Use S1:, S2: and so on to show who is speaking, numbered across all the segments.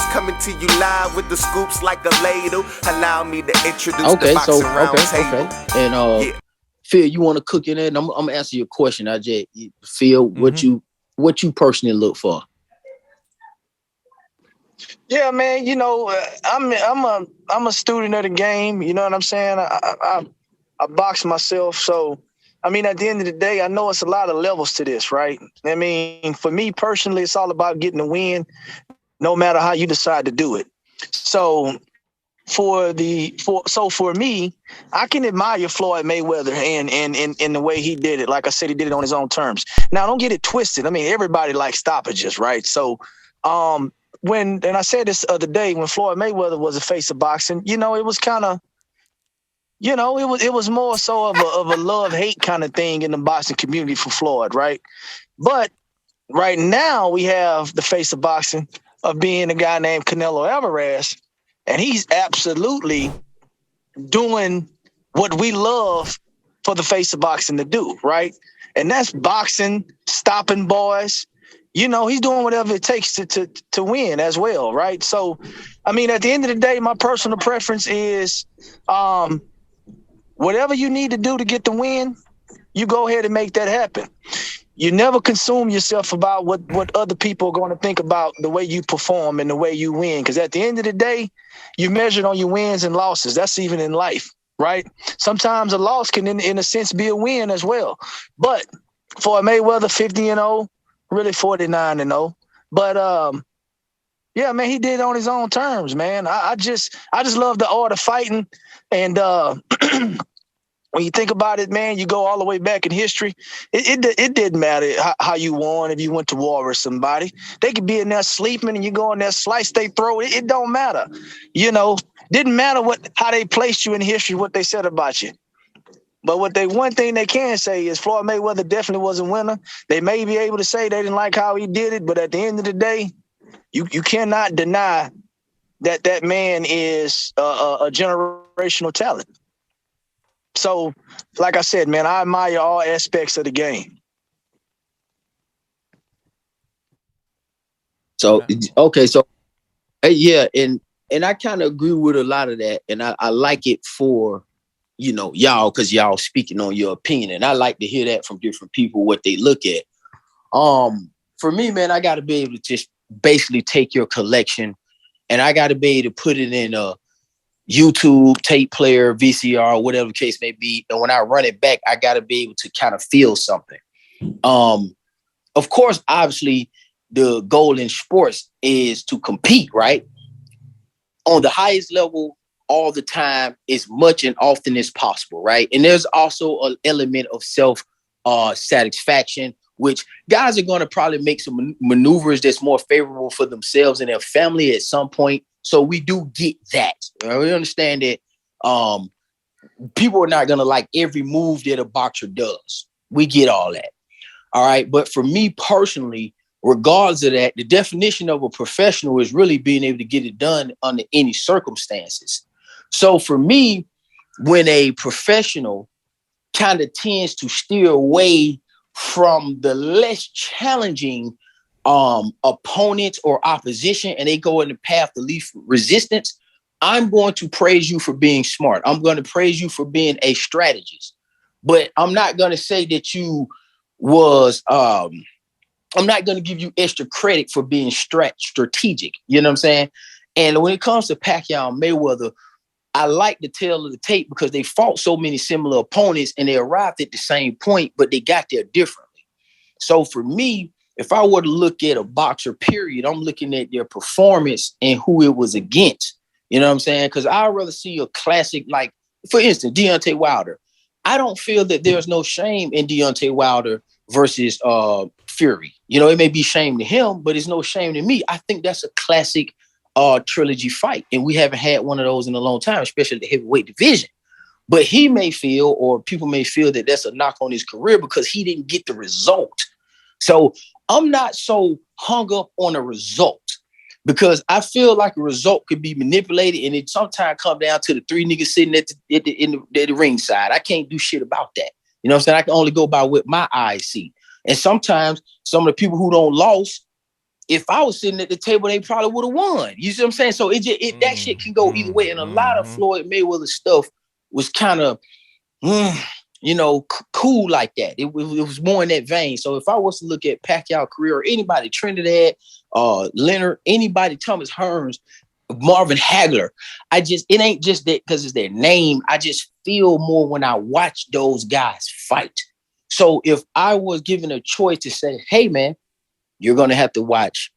S1: coming to you live with the scoops like a ladle. Allow me to introduce the boxing round table.
S2: Okay. And Phil, you want to cook in there? And I'm gonna answer your question. I just Phil, what you personally look for?
S3: Yeah, man. You know, I'm a student of the game. You know what I'm saying? I box myself, so I mean, at the end of the day, I know it's a lot of levels to this, right? I mean, for me personally, it's all about getting a win, no matter how you decide to do it. So for me, I can admire Floyd Mayweather and the way he did it. Like I said, he did it on his own terms. Now, don't get it twisted. I mean, everybody likes stoppages, right? So and I said this the other day, when Floyd Mayweather was a face of boxing, you know, it was kind of, you know, it was more so of a love-hate kind of thing in the boxing community for Floyd, right? But right now we have the face of boxing of being a guy named Canelo Alvarez, and he's absolutely doing what we love for the face of boxing to do, right? And that's boxing, stopping boys. You know, he's doing whatever it takes to win as well, right? So, I mean, at the end of the day, my personal preference is whatever you need to do to get the win, you go ahead and make that happen. You never consume yourself about what other people are going to think about the way you perform and the way you win. Because at the end of the day, you measured on your wins and losses. That's even in life, right? Sometimes a loss can, in a sense, be a win as well. But for a Mayweather 50-0, really 49-0. But yeah, man, he did it on his own terms, man. I just love the art of fighting. And when you think about it, man, you go all the way back in history. It didn't matter how you won if you went to war with somebody. They could be in there sleeping and you go in there, slice their throat. It don't matter. You know, didn't matter how they placed you in history, what they said about you. But one thing they can say is Floyd Mayweather definitely was a winner. They may be able to say they didn't like how he did it, but at the end of the day, you cannot deny that man is a generational talent. So, like I said, man, I admire all aspects of the game.
S2: So, okay, so yeah, and I kind of agree with a lot of that, and I like it for, you know, y'all, because y'all speaking on your opinion, and I like to hear that from different people, what they look at. For me, man, I got to be able to just basically take your collection, and I got to be able to put it in a YouTube, tape player, VCR, whatever the case may be. And when I run it back, I got to be able to kind of feel something. Of course, obviously, the goal in sports is to compete, right? On the highest level, all the time, as much and often as possible, right? And there's also an element of self-satisfaction, which guys are going to probably make some maneuvers that's more favorable for themselves and their family at some point. So we do get that. We understand that people are not going to like every move that a boxer does. We get all that. All right. But for me personally, regardless of that, the definition of a professional is really being able to get it done under any circumstances. So for me, when a professional kind of tends to steer away from the less challenging opponents or opposition, and they go in the path of least resistance, I'm going to praise you for being smart. I'm going to praise you for being a strategist. But I'm not going to say that you was, I'm not going to give you extra credit for being strategic. You know what I'm saying? And when it comes to Pacquiao and Mayweather, I like the tale of the tape because they fought so many similar opponents and they arrived at the same point, but they got there differently. So for me, if I were to look at a boxer, period, I'm looking at their performance and who it was against. You know what I'm saying? Because I'd rather see a classic, like, for instance, Deontay Wilder. I don't feel that there's no shame in Deontay Wilder versus Fury. You know, it may be shame to him, but it's no shame to me. I think that's a classic trilogy fight. And we haven't had one of those in a long time, especially the heavyweight division. But he may feel, or people may feel, that that's a knock on his career because he didn't get the result. So I'm not so hung up on a result because I feel like a result could be manipulated, and it sometimes come down to the three niggas sitting at the ringside. I can't do shit about that. You know what I'm saying? I can only go by what my eyes see. And sometimes some of the people who don't lose if I was sitting at the table, they probably would have won. You see what I'm saying? So that shit can go either way. And a lot of Floyd Mayweather stuff was kind of, cool like that. It was more in that vein. So if I was to look at Pacquiao's career or anybody, Trinidad, Leonard, anybody, Thomas Hearns, Marvin Hagler, it ain't just that because it's their name. I just feel more when I watch those guys fight. So if I was given a choice to say, hey, man, you're going to have to watch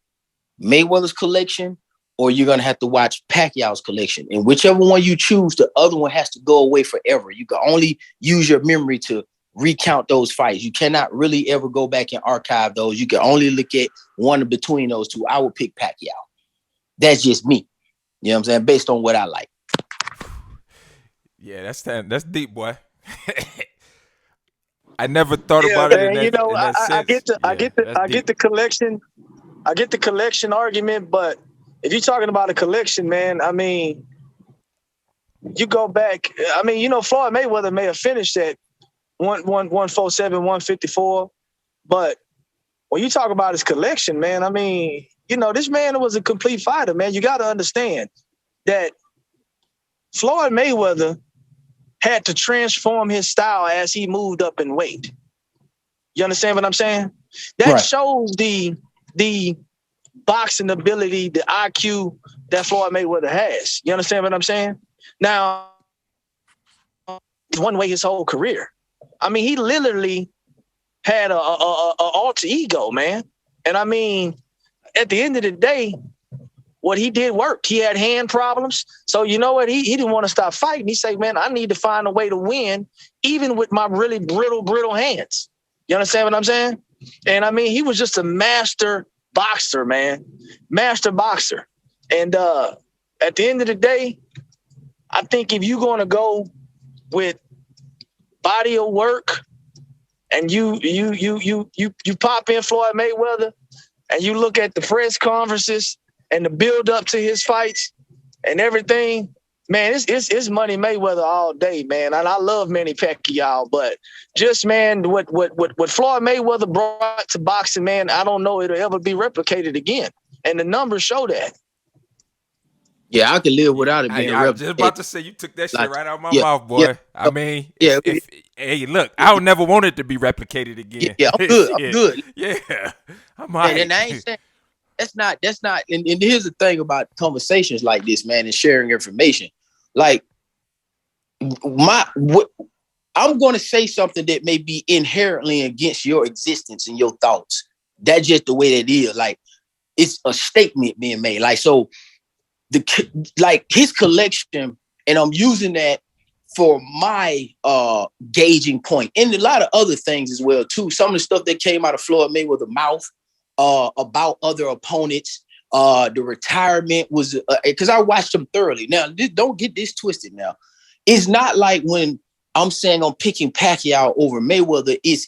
S2: Mayweather's collection or you're going to have to watch Pacquiao's collection. And whichever one you choose, the other one has to go away forever. You can only use your memory to recount those fights. You cannot really ever go back and archive those. You can only look at one between those two. I would pick Pacquiao. That's just me. You know what I'm saying? Based on what I like.
S4: Yeah, that's deep, boy. I never thought about it.
S3: I get the collection. I get the collection argument, but if you're talking about a collection, man, I mean, you go back. I mean, Floyd Mayweather may have finished at 147, 154, but when you talk about his collection, man, I mean, this man was a complete fighter, man. You got to understand that Floyd Mayweather had to transform his style as he moved up in weight. You understand what I'm saying? That shows the boxing ability, the IQ that Floyd Mayweather has. You understand what I'm saying? Now, one way his whole career. I mean, he literally had a alter ego, man. And I mean, at the end of the day, what he did worked. He had hand problems. So you know what? He didn't want to stop fighting. He said, man, I need to find a way to win, even with my really brittle hands. You understand what I'm saying? And I mean, he was just a master boxer, man. Master boxer. And at the end of the day, I think if you're going to go with body of work and you pop in Floyd Mayweather and you look at the press conferences and the build up to his fights and everything, man, it's Money Mayweather all day, man. And I love Manny Pacquiao, but just, man, what Floyd Mayweather brought to boxing, man, I don't know it'll ever be replicated again. And the numbers show that.
S2: Yeah, I could live without it being replicated.
S4: I was just about to say, you took that shit right out of my mouth, boy. Yeah, I mean, hey, look, I would never want it to be replicated again.
S2: Yeah, I'm good. I'm good.
S4: Yeah, I'm all right.
S2: And I ain't saying that's not. And here's the thing about conversations like this, man, and sharing information. Like I'm going to say something that may be inherently against your existence and your thoughts. That's just the way that it is. Like it's a statement being made. Like so. His collection, and I'm using that for my gauging point, and a lot of other things as well too. Some of the stuff that came out of Floyd Mayweather's mouth about other opponents, the retirement was because I watched him thoroughly. Now, don't get this twisted. Now, it's not like when I'm saying I'm picking Pacquiao over Mayweather, it's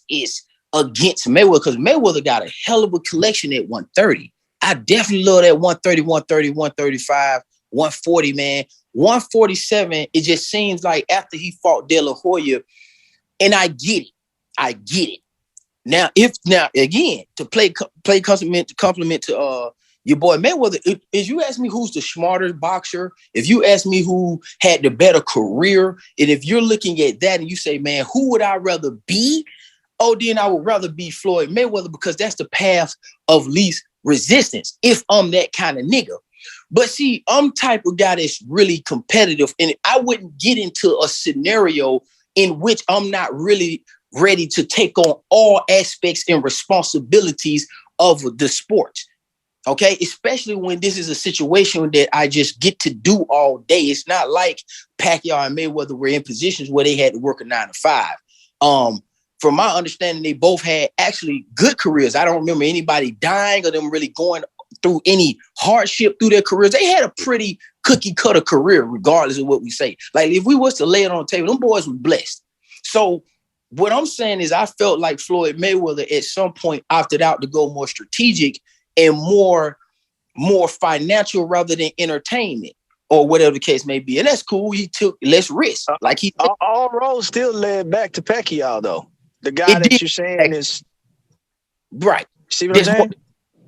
S2: against Mayweather because Mayweather got a hell of a collection at 130. I definitely love that 130, 130, 135, 140, man. 147, it just seems like after he fought De La Hoya, and I get it. Now, again, to play compliment to your boy Mayweather, if you ask me who's the smarter boxer, if you ask me who had the better career, and if you're looking at that and you say, man, who would I rather be? Oh, then I would rather be Floyd Mayweather because that's the path of least resistance if I'm that kind of nigga. But see, I'm type of guy that's really competitive, and I wouldn't get into a scenario in which I'm not really ready to take on all aspects and responsibilities of the sport. Okay, especially when this is a situation that I just get to do all day. It's not like Pacquiao and Mayweather were in positions where they had to work a 9 to 5. From my understanding, they both had actually good careers. I don't remember anybody dying or them really going through any hardship through their careers. They had a pretty cookie cutter career, regardless of what we say. Like if we was to lay it on the table, them boys were blessed. So what I'm saying is I felt like Floyd Mayweather at some point opted out to go more strategic and more financial rather than entertainment or whatever the case may be. And that's cool. He took less risk. Like
S3: all roads still led back to Pacquiao though. The guy that you're saying is
S2: right.
S3: See what I'm saying?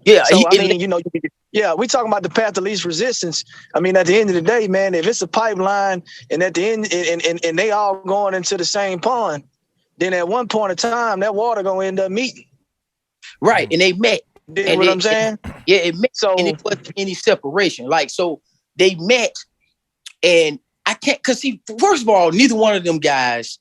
S2: Yeah.
S3: So I mean, we talking about the path of least resistance. I mean, at the end of the day, man, if it's a pipeline and at the end and they all going into the same pond, then at one point in time, that water gonna end up meeting.
S2: Right, and they met.
S3: You know what I'm saying?
S2: Yeah, it met, so, and it wasn't any separation. Like, so they met, and I can't, because see, first of all, neither one of them guys,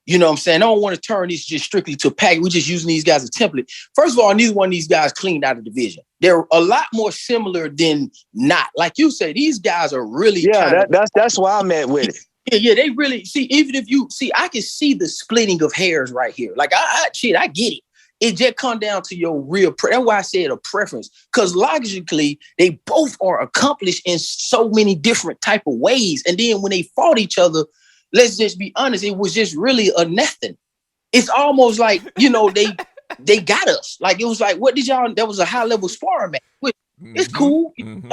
S2: you know what I'm saying? I don't want to turn this just strictly to a package. We're just using these guys as a template. First of all, neither one of these guys cleaned out of division. They're a lot more similar than not. Like you say, these guys are really
S3: that's why I'm at with it.
S2: Yeah, they really see. Even if you see, I can see the splitting of hairs right here. Like I get it. It just come down to your real. That's why I said a preference, because logically they both are accomplished in so many different type of ways. And then when they fought each other, let's just be honest, it was just really a nothing. It's almost like, they got us. Like, it was like, what did y'all? That was a high level sparring match. It's cool. Mm-hmm.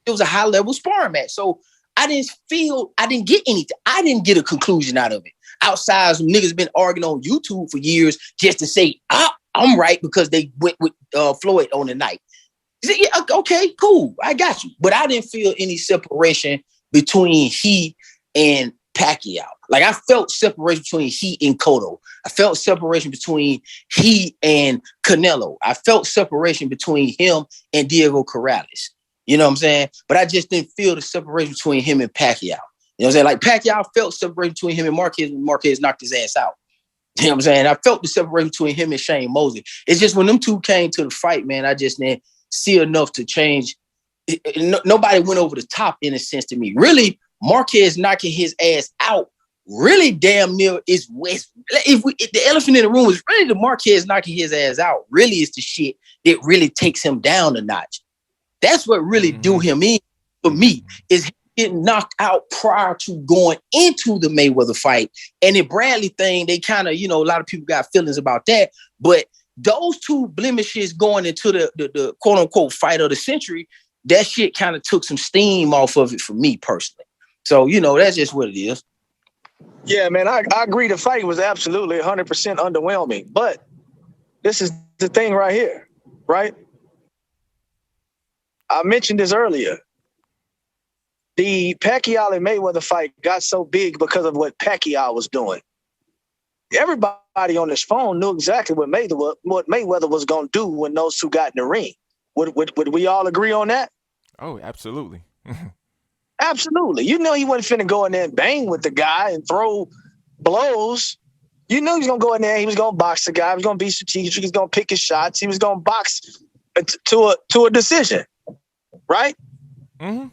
S2: It was a high level sparring match. So I didn't get anything. I didn't get a conclusion out of it. Outside, some niggas been arguing on YouTube for years just to say, I'm right because they went with Floyd on the night. Yeah, okay, cool. I got you. But I didn't feel any separation between he and Pacquiao. Like, I felt separation between he and Cotto. I felt separation between he and Canelo. I felt separation between him and Diego Corrales. You know what I'm saying? But I just didn't feel the separation between him and Pacquiao. You know what I'm saying? Like, Pacquiao felt separation between him and Marquez when Marquez knocked his ass out. You know what I'm saying? I felt the separation between him and Shane Mosley. It's just when them two came to the fight, man, I just didn't see enough to change. Nobody went over the top in a sense to me. Really, Marquez knocking his ass out really damn near is West. If the elephant in the room is really the Marquez knocking his ass out, really is the shit that really takes him down a notch. That's what really do him in for me, is getting knocked out prior to going into the Mayweather fight. And the Bradley thing, they kind of, a lot of people got feelings about that. But those two blemishes going into the quote unquote fight of the century, that shit kind of took some steam off of it for me personally. So, that's just what it is.
S3: Yeah, man, I agree. The fight was absolutely 100% underwhelming. But this is the thing right here, right? I mentioned this earlier. The Pacquiao and Mayweather fight got so big because of what Pacquiao was doing. Everybody on this phone knew exactly what Mayweather was going to do when those two got in the ring. Would we all agree on that?
S4: Oh, absolutely.
S3: Absolutely. He wasn't finna go in there and bang with the guy and throw blows. He was going to go in there. He was going to box the guy. He was going to be strategic. He was going to pick his shots. He was going to box to a decision, right? Mm-hmm.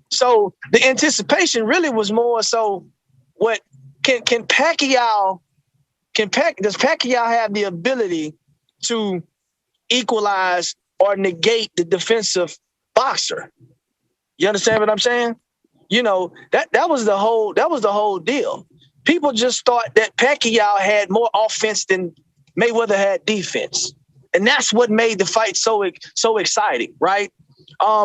S3: So the anticipation really was more so, what does Pacquiao have the ability to equalize or negate the defensive boxer? You understand what I'm saying? That was the whole deal. People just thought that Pacquiao had more offense than Mayweather had defense. And that's what made the fight so exciting, right?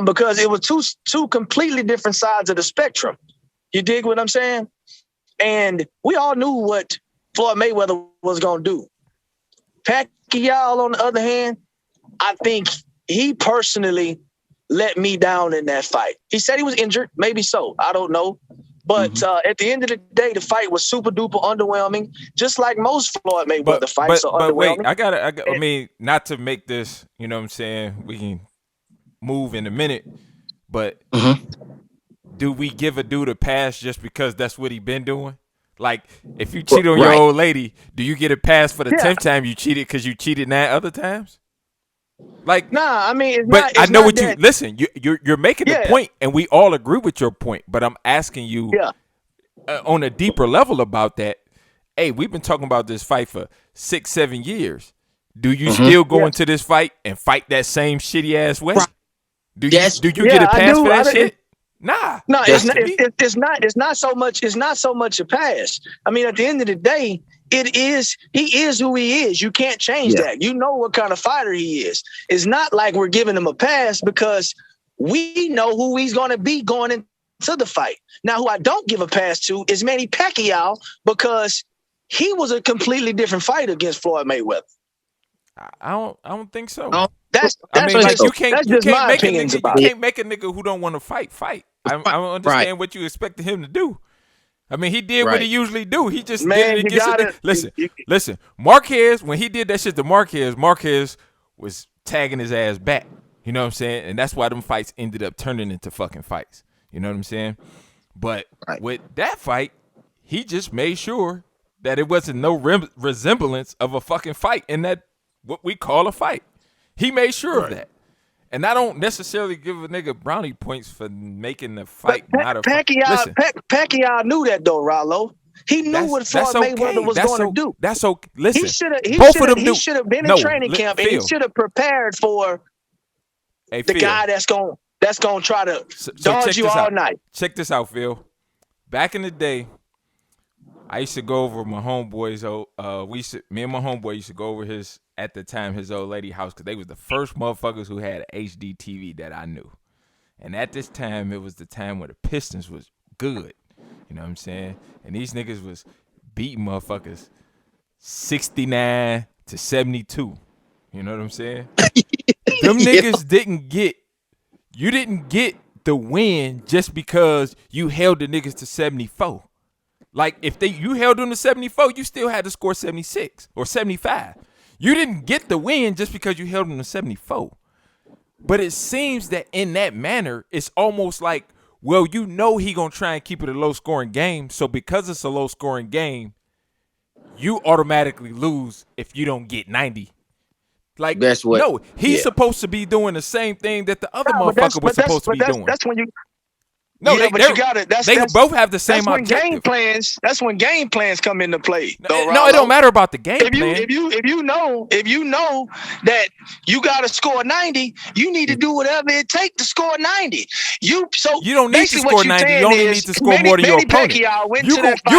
S3: Because it was two completely different sides of the spectrum. You dig what I'm saying? And we all knew what Floyd Mayweather was going to do. Pacquiao, on the other hand, I think he personally let me down in that fight. He said he was injured. Maybe so. I don't know. But at the end of the day, the fight was super duper underwhelming, just like most Floyd Mayweather fights are underwhelming.
S4: Wait, I mean, not to make this, you know what I'm saying, we can move in a minute, but do we give a dude a pass just because that's what he been doing? Like, if you cheat on your old lady, do you get a pass for the 10th time you cheated because you cheated 9 other times? Like,
S3: nah, I mean,
S4: I know what you listen. You're making the point, and we all agree with your point. But I'm asking you on a deeper level about that. Hey, we've been talking about this fight for 6-7 years. Do you still go into this fight and fight that same shitty ass way? Do you get a pass for that shit? Nah.
S3: No, it's not so much a pass. I mean, at the end of the day, he is who he is. You can't change that. You know what kind of fighter he is. It's not like we're giving him a pass because we know who he's going to be going into the fight. Now, who I don't give a pass to is Manny Pacquiao, because he was a completely different fight against Floyd Mayweather.
S4: I don't think so. you can't make a nigga. You can't make a nigga who don't want to fight. I don't understand what you expected him to do. I mean, he did what he usually do. He just did it against Listen. Marquez, when he did that shit to Marquez was tagging his ass back. You know what I'm saying? And that's why them fights ended up turning into fucking fights. You know what I'm saying? But with that fight, he just made sure that it wasn't no resemblance of a fucking fight in that what we call a fight. He made sure of that. And I don't necessarily give a nigga brownie points for making the fight not a fight.
S3: Pacquiao knew that though, Rollo. He knew what Floyd Mayweather was going to do.
S4: That's okay. Listen,
S3: he should have been in training camp, and he should have prepared for the guy that's going to try to dodge you all night.
S4: Check this out, Phil. Back in the day, I used to go over my homeboy's me and my homeboy used to go over his old lady house because they was the first motherfuckers who had an HD TV that I knew. And at this time, it was the time where the Pistons was good. You know what I'm saying? And these niggas was beating motherfuckers 69 to 72. You know what I'm saying? Them niggas didn't get the win just because you held the niggas to 74. Like, if you held them to 74, you still had to score 76 or 75. You didn't get the win just because you held them to 74. But it seems that in that manner, it's almost like, well, you know he going to try and keep it a low-scoring game, so because it's a low-scoring game, you automatically lose if you don't get 90. Like, he's supposed to be doing the same thing that the other motherfucker was supposed to be doing.
S3: That's when you...
S4: No, they both have the same objective.
S3: That's when game plans come into play.
S4: No, it don't matter about the game plan.
S3: If you know that you got to score 90, you need to do whatever it takes to score 90. You
S4: don't need to score 90. You only need to score more than your opponent. You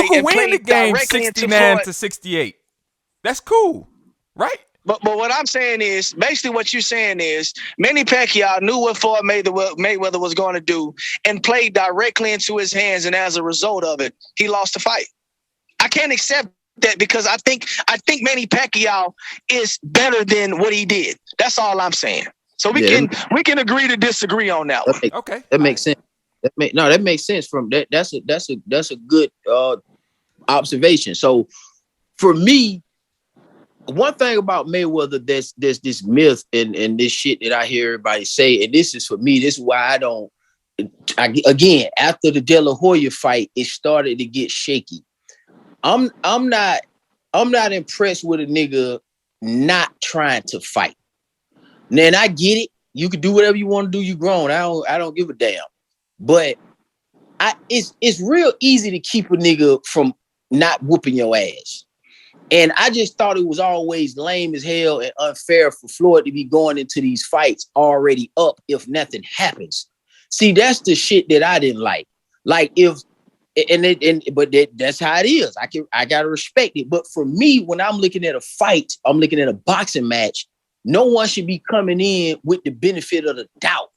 S4: can win the game 69 to 68. That's cool, right?
S3: But what I'm saying is, basically what you're saying is, Manny Pacquiao knew what Floyd Mayweather was going to do and played directly into his hands, and as a result of it, he lost the fight. I can't accept that because I think Manny Pacquiao is better than what he did. That's all I'm saying. So we can agree to disagree on that one.
S2: Okay, that makes sense. That makes sense. From that, that's a good observation. So for me, one thing about Mayweather, there's this myth and this shit that I hear everybody say, and this is for me. This is why again, after the De La Hoya fight, it started to get shaky. I'm not impressed with a nigga not trying to fight. Then I get it. You can do whatever you want to do. You grown. I don't give a damn. But it's real easy to keep a nigga from not whooping your ass. And I just thought it was always lame as hell and unfair for Floyd to be going into these fights already up if nothing happens. See, that's the shit that I didn't like. Like that's how it is. I gotta respect it. But for me, when I'm looking at a fight, I'm looking at a boxing match. No one should be coming in with the benefit of the doubt.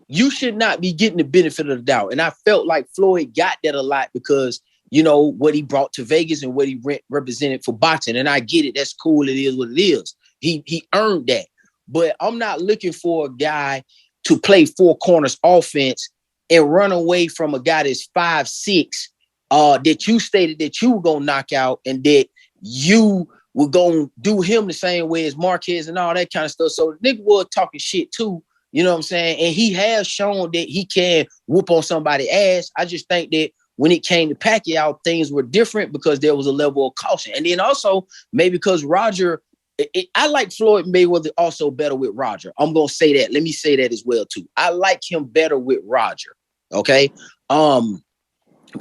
S2: You should not be getting the benefit of the doubt. And I felt like Floyd got that a lot because you know, what he brought to Vegas and what he represented for boxing. And I get it. That's cool. It is what it is. He earned that. But I'm not looking for a guy to play four corners offense and run away from a guy that's 5'6", that you stated that you were going to knock out and that you were going to do him the same way as Marquez and all that kind of stuff. So the nigga was talking shit too. You know what I'm saying? And he has shown that he can whoop on somebody's ass. I just think that when it came to Pacquiao, things were different because there was a level of caution. And then also, maybe because Roger, I like Floyd Mayweather also better with Roger. I'm going to say that. Let me say that as well, too. I like him better with Roger, okay?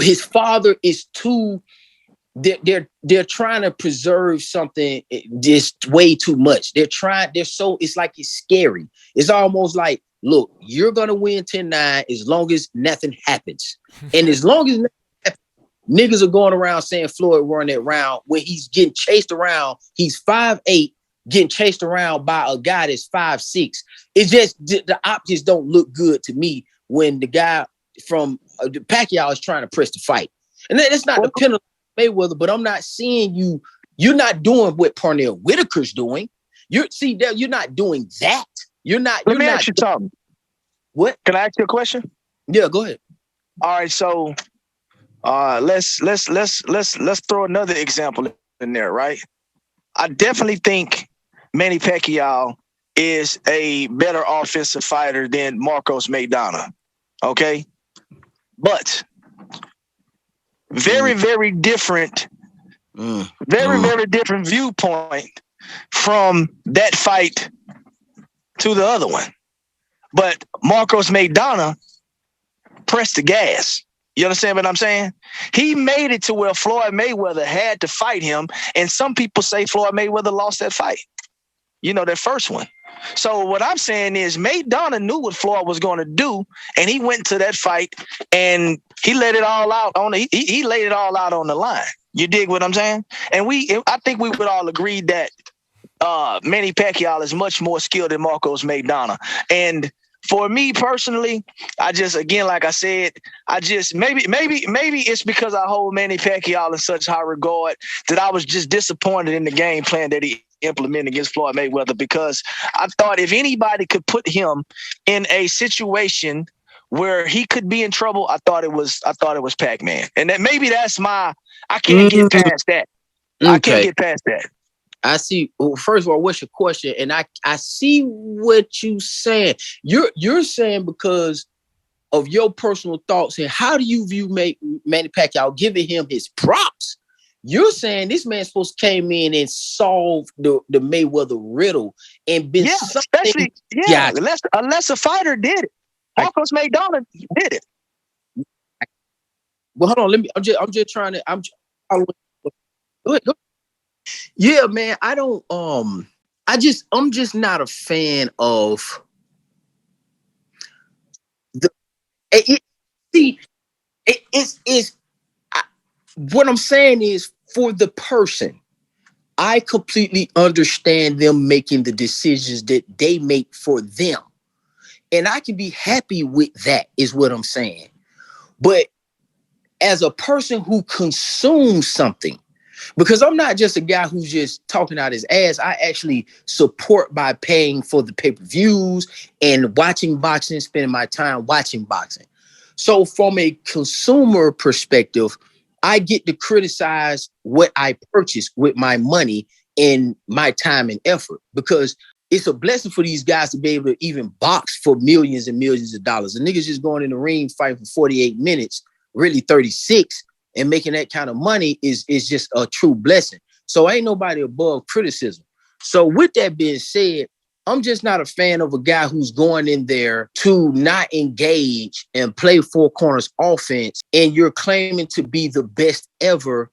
S2: His father is too, they're trying to preserve something just way too much. It's like it's scary. It's almost like, look, you're going to win 10-9 as long as nothing happens. And as long as nothing happens, niggas are going around saying Floyd won that round when he's getting chased around. He's 5'8", getting chased around by a guy that's 6'6". It's just the optics don't look good to me when the guy from Pacquiao is trying to press the fight. And that's not the penalty Mayweather, but I'm not seeing you're not doing what Pernell Whitaker's doing. You're not doing that. You're not.
S3: Let me ask you something.
S2: What?
S3: Can I ask you a question?
S2: Yeah, go ahead.
S3: All right, so let's throw another example in there, right? I definitely think Manny Pacquiao is a better offensive fighter than Marcos Maidana. Okay, but very different, very different viewpoint from that fight to the other one. But Marcos Maidana pressed the gas. You understand what I'm saying? He made it to where Floyd Mayweather had to fight him, and some people say Floyd Mayweather lost that fight. You know, that first one. So what I'm saying is Maidana knew what Floyd was going to do, and he went to that fight and he let it all out on he laid it all out on the line. You dig what I'm saying? And I think we would all agree that Manny Pacquiao is much more skilled than Marcos Maidana. And for me personally, I just, again, like I said, maybe it's because I hold Manny Pacquiao in such high regard that I was just disappointed in the game plan that he implemented against Floyd Mayweather, because I thought if anybody could put him in a situation where he could be in trouble, I thought it was Pac-Man. And that maybe that's I can't get past that. Okay. I can't get past that.
S2: I see. Well, first of all, what's your question? And I see what you saying. You're saying because of your personal thoughts and how do you view Manny Pacquiao, giving him his props. You're saying this man supposed to came in and solved the Mayweather riddle and been
S3: especially unless a fighter did it. Marcos Maidana did it.
S2: Well, hold on. I'm just trying to. Go ahead. Yeah, man. I don't. I'm just not a fan of the. What I'm saying is, for the person, I completely understand them making the decisions that they make for them, and I can be happy with that. Is what I'm saying. But as a person who consumes something, because I'm not just a guy who's just talking out his ass. I actually support by paying for the pay-per-views and watching boxing, spending my time watching boxing. So from a consumer perspective, I get to criticize what I purchase with my money and my time and effort, because it's a blessing for these guys to be able to even box for millions and millions of dollars. The niggas just going in the ring, fighting for 48 minutes, really 36, and making that kind of money is just a true blessing. So ain't nobody above criticism. So with that being said, I'm just not a fan of a guy who's going in there to not engage and play four corners offense, and you're claiming to be the best ever,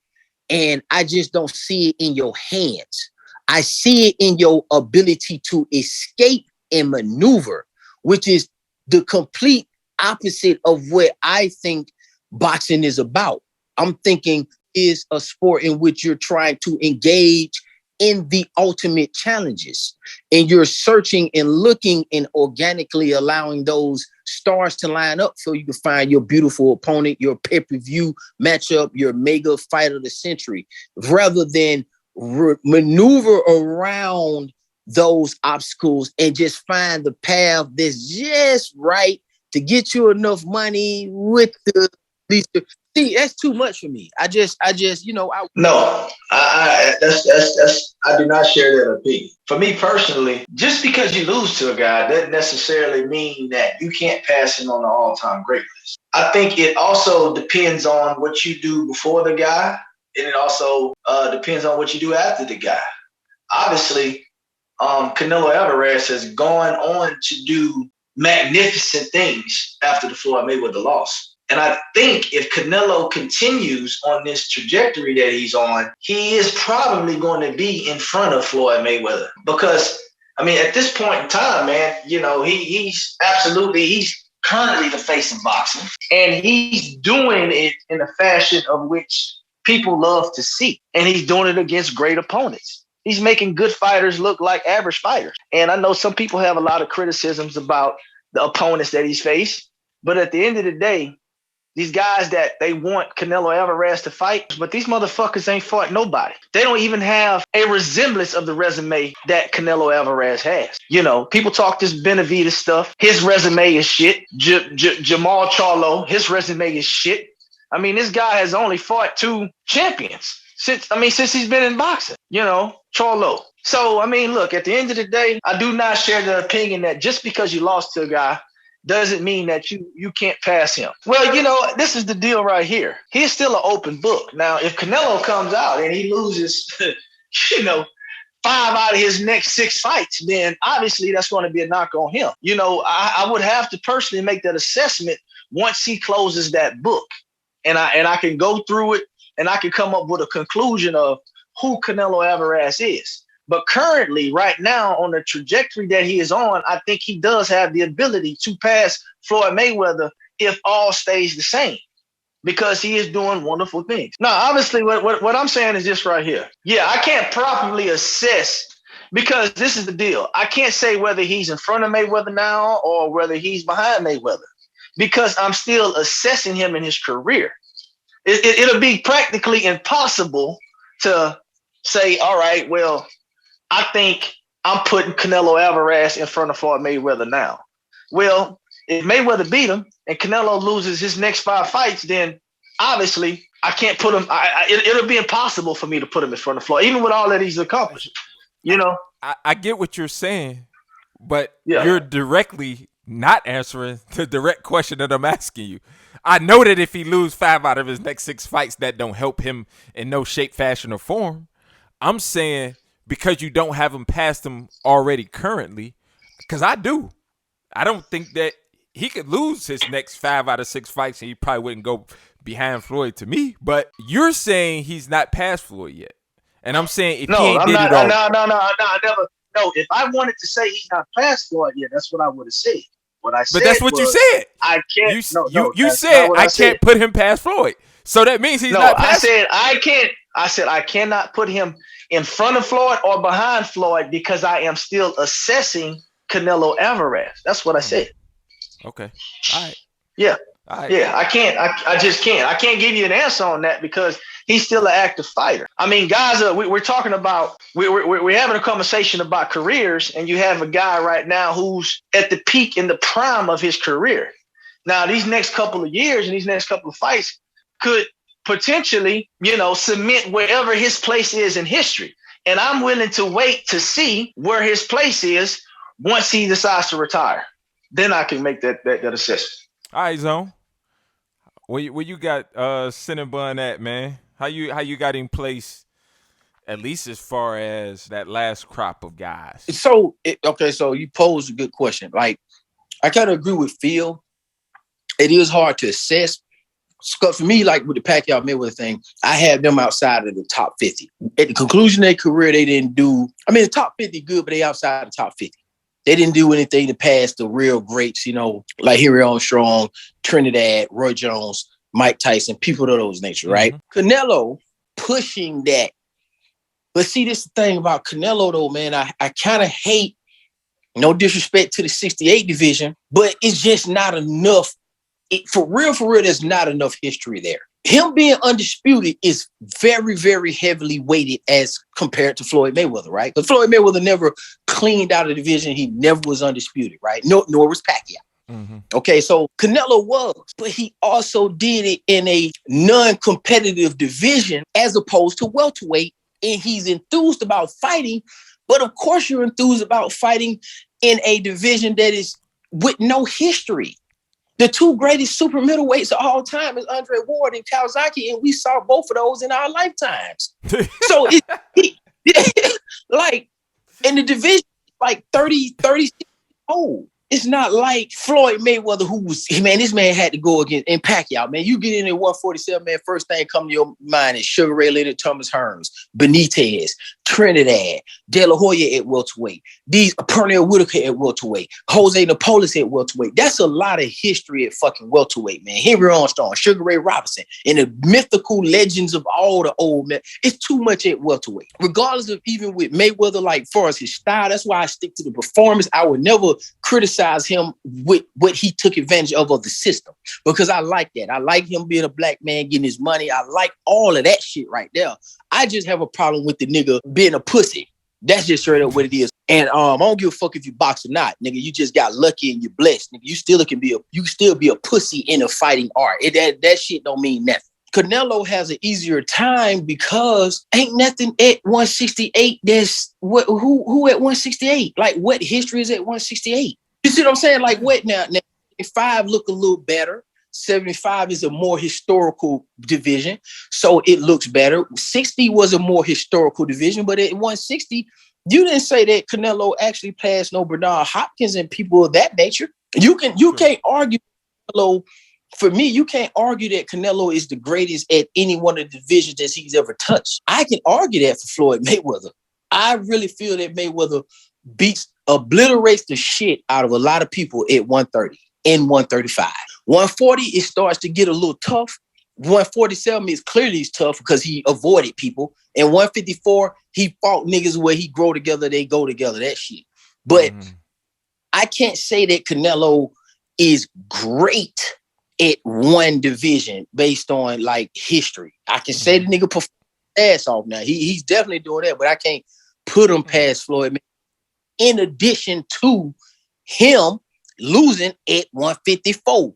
S2: and I just don't see it in your hands. I see it in your ability to escape and maneuver, which is the complete opposite of what I think boxing is about. I'm thinking is a sport in which you're trying to engage in the ultimate challenges, and you're searching and looking and organically allowing those stars to line up so you can find your beautiful opponent, your pay-per-view matchup, your mega fight of the century, rather than maneuver around those obstacles and just find the path that's just right to get you enough money with the least. See, that's too much for me. I just,
S3: No, I do not share that opinion. For me personally, just because you lose to a guy doesn't necessarily mean that you can't pass him on the all-time great list. I think it also depends on what you do before the guy, and it also depends on what you do after the guy. Obviously, Canelo Alvarez has gone on to do magnificent things after the Floyd Mayweather loss. And I think if Canelo continues on this trajectory that he's on, he is probably going to be in front of Floyd Mayweather. Because, I mean, at this point in time, man, you know, he's currently the face of boxing. And he's doing it in a fashion of which people love to see. And he's doing it against great opponents. He's making good fighters look like average fighters. And I know some people have a lot of criticisms about the opponents that he's faced. But at the end of the day, these guys that they want Canelo Alvarez to fight, but these motherfuckers ain't fought nobody. They don't even have a resemblance of the resume that Canelo Alvarez has. You know, people talk this Benavidez stuff. His resume is shit. Jamal Charlo, his resume is shit. I mean, this guy has only fought 2 champions since he's been in boxing, you know, Charlo. So, I mean, look, at the end of the day, I do not share the opinion that just because you lost to a guy doesn't mean that you can't pass him. Well, you know, this is the deal right here. He's still an open book. Now, if Canelo comes out and he loses, 5 out of his next 6 fights, then obviously that's going to be a knock on him. You know, I would have to personally make that assessment once he closes that book. And I can go through it and I can come up with a conclusion of who Canelo Alvarez is. But currently, right now, on the trajectory that he is on, I think he does have the ability to pass Floyd Mayweather if all stays the same, because he is doing wonderful things. Now, obviously, what I'm saying is this right here. Yeah, I can't properly assess, because this is the deal. I can't say whether he's in front of Mayweather now or whether he's behind Mayweather, because I'm still assessing him in his career. It'll be practically impossible to say, all right, well, I think I'm putting Canelo Alvarez in front of Floyd Mayweather now. Well, if Mayweather beat him and Canelo loses his next 5 fights, then obviously I can't put him. It'll be impossible for me to put him in front of Floyd, even with all that he's accomplished. You know,
S4: I get what you're saying, but you're directly not answering the direct question that I'm asking you. I know that if he loses 5 out of his next 6 fights, that don't help him in no shape, fashion, or form. I'm saying, because you don't have him past him already currently, because I do. I don't think that he could lose his next 5 out of 6 fights and he probably wouldn't go behind Floyd to me. But you're saying he's not past Floyd yet. And I'm saying if he ain't did it all.
S3: No, I never. No, if I wanted to say he's not past Floyd yet, that's what I would have said. What I said,
S4: but that's what you said.
S3: I can't.
S4: You said I can't put him past Floyd. So that means he's not past.
S3: I said I can't. I said I cannot put him in front of Floyd or behind Floyd because I am still assessing Canelo Alvarez. That's what I said.
S4: Okay. All right.
S3: Yeah.
S4: All right.
S3: Yeah. I can't. I just can't. I can't give you an answer on that because he's still an active fighter. I mean, guys, we're talking about we're having a conversation about careers, and you have a guy right now who's at the peak in the prime of his career. Now, these next couple of years and these next couple of fights could potentially, cement wherever his place is in history. And I'm willing to wait to see where his place is once he decides to retire. Then I can make that assessment.
S4: All right, Zone. Where you got Cinnabon at, man? How you got him placed, at least as far as that last crop of guys?
S2: So you posed a good question. Like, I kind of agree with Phil. It is hard to assess. For me, like with the Pacquiao Mayweather thing, I have them outside of the top 50. At the conclusion of their career, they didn't do. I mean, the top 50 good, but they outside the top 50. They didn't do anything to pass the real greats, like Henry Armstrong, Trinidad, Roy Jones, Mike Tyson, people of those nature, right? Mm-hmm. Canelo pushing that. But see, this is the thing about Canelo, though, man. I kind of hate, no disrespect to the 68 division, but it's just not enough. For real, there's not enough history there. Him being undisputed is very, very heavily weighted as compared to Floyd Mayweather, right? But Floyd Mayweather never cleaned out a division. He never was undisputed, right? Nor was Pacquiao. Mm-hmm. Okay, so Canelo was, but he also did it in a non-competitive division as opposed to welterweight, and he's enthused about fighting, but of course you're enthused about fighting in a division that is with no history. The 2 greatest super middleweights of all time is Andre Ward and Kawasaki, and we saw both of those in our lifetimes. So like in the division, like 36 old. It's not like Floyd Mayweather, this man had to go against, and Pacquiao, man. You get in at 147, man, first thing come to your mind is Sugar Ray Leonard, Thomas Hearns, Benitez, Trinidad, De La Hoya at welterweight, these Pernell Whitaker at welterweight, Jose Napoles at welterweight. That's a lot of history at fucking welterweight, man. Henry Armstrong, Sugar Ray Robinson, and the mythical legends of all the old men. It's too much at welterweight. Regardless of even with Mayweather, like far as his style, that's why I stick to the performance. I would never criticize him with what he took advantage of the system, because I like that. I like him being a black man, getting his money. I like all of that shit right there. I just have a problem with the nigga being a pussy. That's just straight up what it is. And I don't give a fuck if you box or not, nigga. You just got lucky and you're blessed, nigga. You still be a pussy in a fighting art. That shit don't mean nothing. Canelo has an easier time because ain't nothing at 168. There's who at 168? Like, what history is at 168? You see what I'm saying? Like, what now? Now 5 look a little better. 75 is a more historical division, so it looks better. 60 was a more historical division, but at 160, you didn't say that Canelo actually passed no Bernard Hopkins and people of that nature. You can't argue Canelo. For me, you can't argue that Canelo is the greatest at any one of the divisions that he's ever touched. I can argue that for Floyd Mayweather. I really feel that Mayweather obliterates the shit out of a lot of people at 130 and 135. 140, it starts to get a little tough. 147 is clearly tough because he avoided people. And 154, he fought niggas where he grow together, they go together, that shit. But I can't say that Canelo is great at one division based on like history. I can say the nigga performed ass off now. He's definitely doing that, but I can't put him past Floyd. In addition to him losing at 154.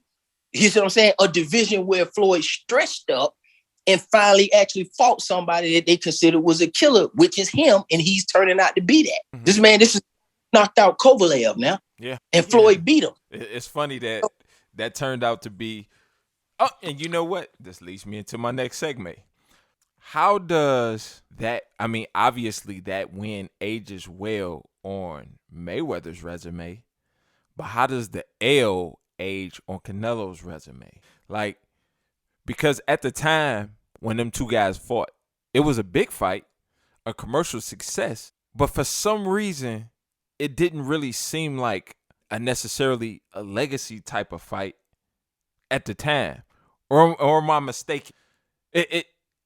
S2: You see what I'm saying? A division where Floyd stretched up and finally actually fought somebody that they considered was a killer, which is him, and he's turning out to be that. This is knocked out Kovalev now. Yeah. And Floyd beat him.
S4: It's funny that turned out to be. Oh, and you know what? This leads me into my next segment. How does that, obviously that win ages well on Mayweather's resume, but how does the L age on Canelo's resume? Like, because at the time when them two guys fought, it was a big fight, a commercial success, but for some reason, it didn't really seem like necessarily a legacy type of fight at the time. Or am I mistaken?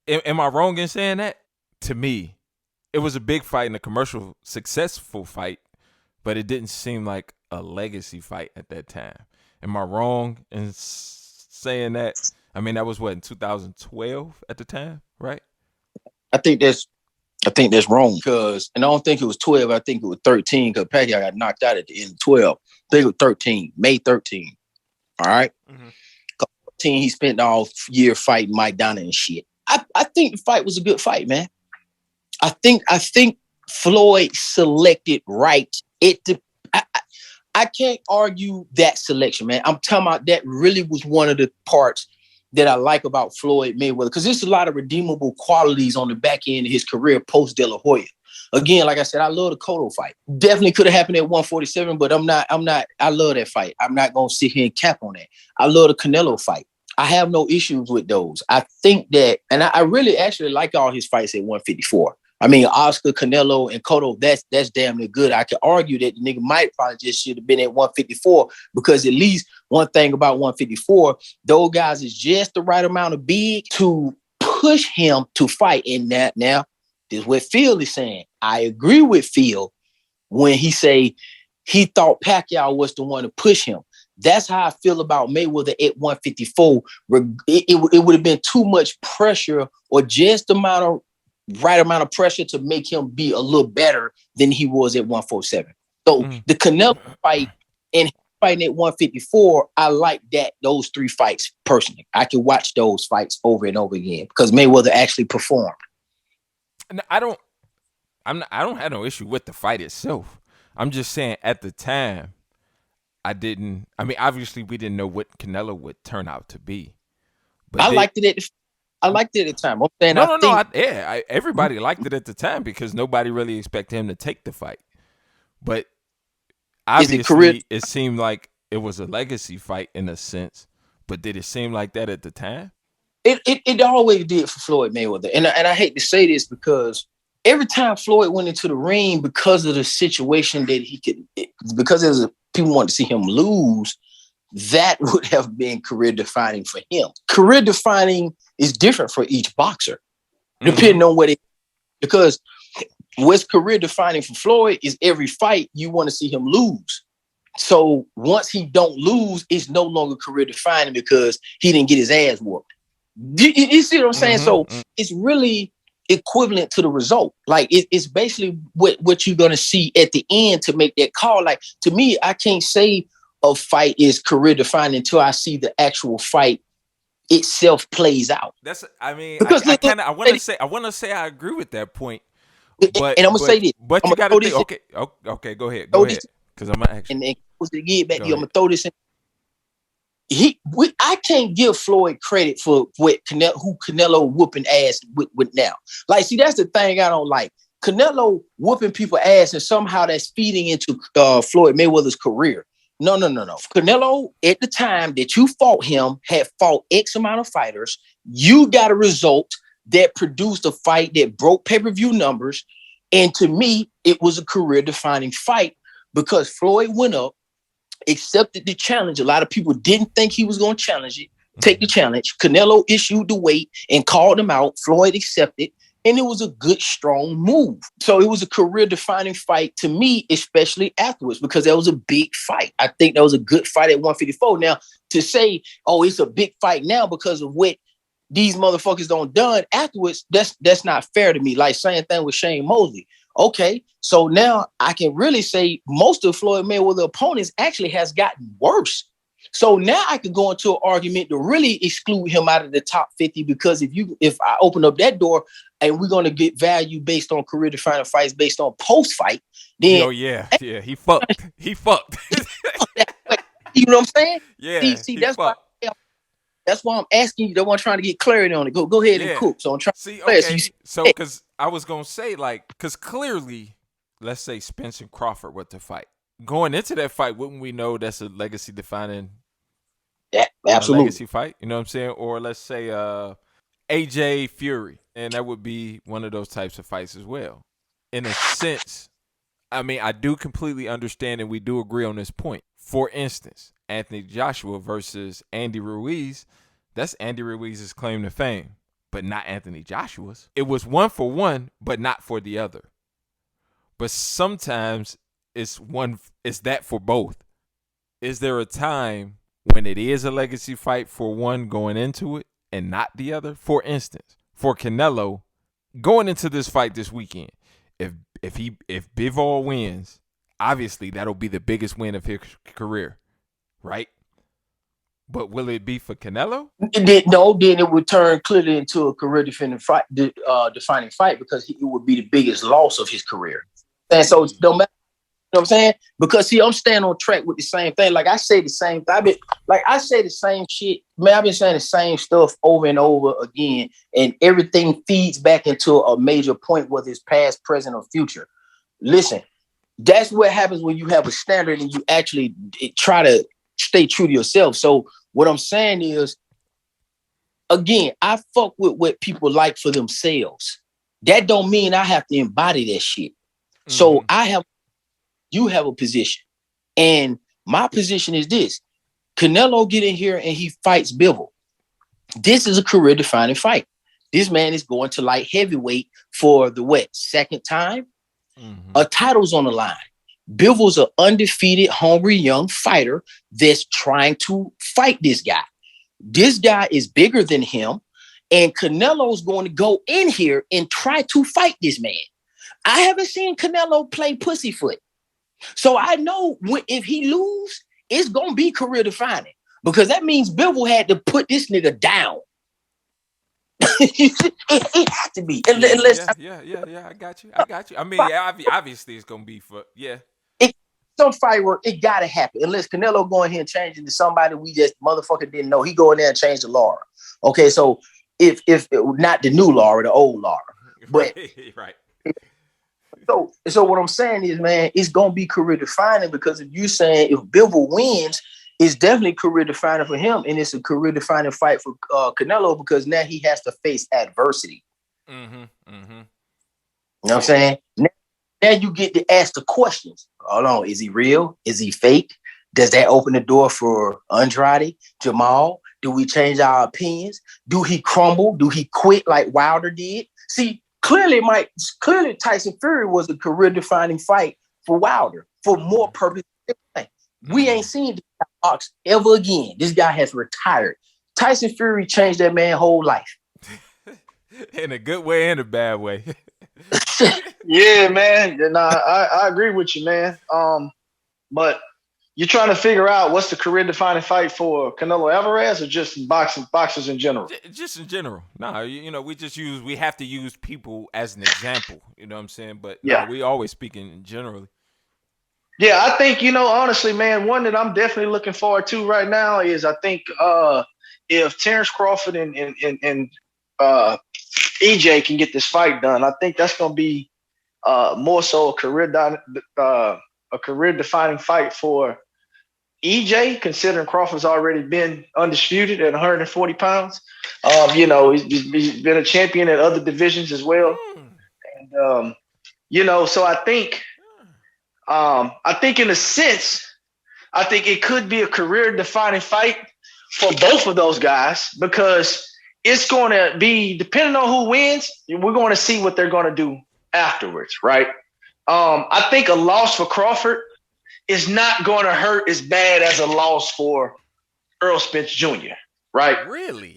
S4: Am I wrong in saying that? To me, it was a big fight and a commercial successful fight, but it didn't seem like a legacy fight at that time. Am I wrong in saying that? That was in 2012 at the time, right?
S2: I think that's wrong because, and I don't think it was 12. I think it was 13 because Pacquiao got knocked out at the end of 12. I think it was 13, May 13. All right. 14, he spent all year fighting Mike Donna and shit. I think the fight was a good fight, man. I think Floyd selected right. I can't argue that selection, man. I'm talking about that really was one of the parts that I like about Floyd Mayweather, because there's a lot of redeemable qualities on the back end of his career post De La Hoya. Again, like I said, I love the Cotto fight. Definitely could have happened at 147, but I'm not, I love that fight. I'm not going to sit here and cap on that. I love the Canelo fight. I have no issues with those. I think that, and I really actually like all his fights at 154. Oscar, Canelo, and Cotto, that's damn near good. I could argue that the nigga might probably just should have been at 154 because at least one thing about 154, those guys is just the right amount of big to push him to fight in that. Now, this is what Phil is saying. I agree with Phil when he say he thought Pacquiao was the one to push him. That's how I feel about Mayweather at 154. It would have been too much pressure or just the right amount of pressure to make him be a little better than he was at 147. So the Canelo fight and fighting at 154, I like those three fights personally. I can watch those fights over and over again because Mayweather actually performed.
S4: I don't have no issue with the fight itself. I'm just saying at the time, obviously we didn't know what Canelo would turn out to be. But I liked it at the time. I'm saying everybody liked it at the time because nobody really expected him to take the fight. But obviously it seemed like it was a legacy fight in a sense. But did it seem like that at the time?
S2: It always did for Floyd Mayweather. And I hate to say this because every time Floyd went into the ring, because of the situation that because people wanted to see him lose, that would have been career defining for him. Career defining is different for each boxer, depending on what because what's career defining for Floyd is every fight you want to see him lose. So once he don't lose, it's no longer career defining because he didn't get his ass whooped. You see what I'm saying? So it's really equivalent to the result. Like it's basically what you're gonna see at the end to make that call. Like to me, I can't say a fight is career defining until I see the actual fight itself plays out.
S4: I want to say I agree with that point. But
S2: and I'm gonna say this.
S4: But you gotta think. Okay, go ahead. Go ahead. Because I'm gonna
S2: and then to get back, I'm gonna throw this in. I can't give Floyd credit for who Canelo whooping ass with now. Like, see, that's the thing I don't like. Canelo whooping people ass, and somehow that's feeding into Floyd Mayweather's career. No. Canelo, at the time that you fought him, had fought X amount of fighters. You got a result that produced a fight that broke pay-per-view numbers. And to me, it was a career-defining fight because Floyd went up, accepted the challenge. A lot of people didn't think he was going to challenge it, take the challenge. Canelo issued the weight and called him out. Floyd accepted, and it was a good, strong move. So it was a career-defining fight to me, especially afterwards, because that was a big fight. I think that was a good fight at 154. Now, to say, oh, it's a big fight now because of what these motherfuckers done afterwards, that's not fair to me. Like, same thing with Shane Mosley. Okay, so now I can really say most of Floyd Mayweather opponents actually has gotten worse. So now I could go into an argument to really exclude him out of the top 50 because if I open up that door and we're going to get value based on career defining fights based on post fight, then
S4: he fucked. He fucked.
S2: You know what I'm saying?
S4: Yeah.
S2: See, that's why I'm asking you. That's why I'm trying to get clarity on it. Go ahead and cook. So I'm trying.
S4: So because I was gonna say because clearly, let's say Spence and Crawford were to fight. Going into that fight, wouldn't we know that's a legacy defining?
S2: Yeah, absolutely.
S4: Legacy fight. You know what I'm saying? Or let's say AJ Fury, and that would be one of those types of fights as well. In a sense, I mean, I do completely understand, and we do agree on this point. For instance, Anthony Joshua versus Andy Ruiz, that's Andy Ruiz's claim to fame, but not Anthony Joshua's. It was 1-for-1, but not for the other. But sometimes it's that for both. Is there a time when it is a legacy fight for one going into it and not the other? For instance, for Canelo, going into this fight this weekend, if Bivol wins, obviously that'll be the biggest win of his career, right? But will it be for Canelo?
S2: No, then it would turn clearly into a career defining fight because it would be the biggest loss of his career. And so it don't matter. You know what I'm saying? Because see, I'm staying on track with the same thing. Like I say the same thing. I say the same shit. Man, I've been saying the same stuff over and over again, and everything feeds back into a major point, whether it's past, present, or future. Listen, that's what happens when you have a standard and you actually try to stay true to yourself. So what I'm saying is, again, I fuck with what people like for themselves. That don't mean I have to embody that shit. Mm-hmm. So you have a position. And my position is this. Canelo get in here and he fights Bivol. This is a career-defining fight. This man is going to light heavyweight for the second time? Mm-hmm. A title's on the line. Bivol's an undefeated, hungry young fighter that's trying to fight this guy. This guy is bigger than him, and Canelo's going to go in here and try to fight this man. I haven't seen Canelo play pussyfoot. So I know if he lose, it's going to be career defining because that means Bivol had to put this nigga down. it has to be.
S4: Yeah. I got you. I mean, obviously it's going to be for,
S2: some firework, it got to happen. Unless Canelo go in here and change into somebody we just motherfucker didn't know. He go in there and change the Lara. Okay, so if not the new Lara, the old Lara. But
S4: right.
S2: So what I'm saying is, man, it's gonna be career defining because if you're saying if Bivol wins, it's definitely career defining for him, and it's a career defining fight for Canelo because now he has to face adversity. You know what I'm saying? Now you get to ask the questions. Hold on, is he real? Is he fake? Does that open the door for Andrade, Jamal? Do we change our opinions? Do he crumble? Do he quit like Wilder did? See, clearly Tyson Fury was a career-defining fight for Wilder for more purpose. We ain't seen this box ever again. This guy has retired. Tyson Fury changed that man's whole life.
S4: In a good way and a bad way.
S3: Yeah, man. And I agree with you, man. But you're trying to figure out what's the career-defining fight for Canelo Alvarez, or just boxers in general?
S4: Just in general. No, we have to use people as an example. You know what I'm saying? But yeah, we always speaking generally.
S3: Yeah, I think, honestly, man, one that I'm definitely looking forward to right now is, I think, if Terrence Crawford and EJ can get this fight done, I think that's going to be more so a career-defining fight for EJ, considering Crawford's already been undisputed at 140 pounds. He's been a champion at other divisions as well. And, so I think in a sense, I think it could be a career-defining fight for both of those guys, because it's going to be, depending on who wins, we're going to see what they're going to do afterwards, right? I think a loss for Crawford is not going to hurt as bad as a loss for Errol Spence Jr., right?
S4: Really?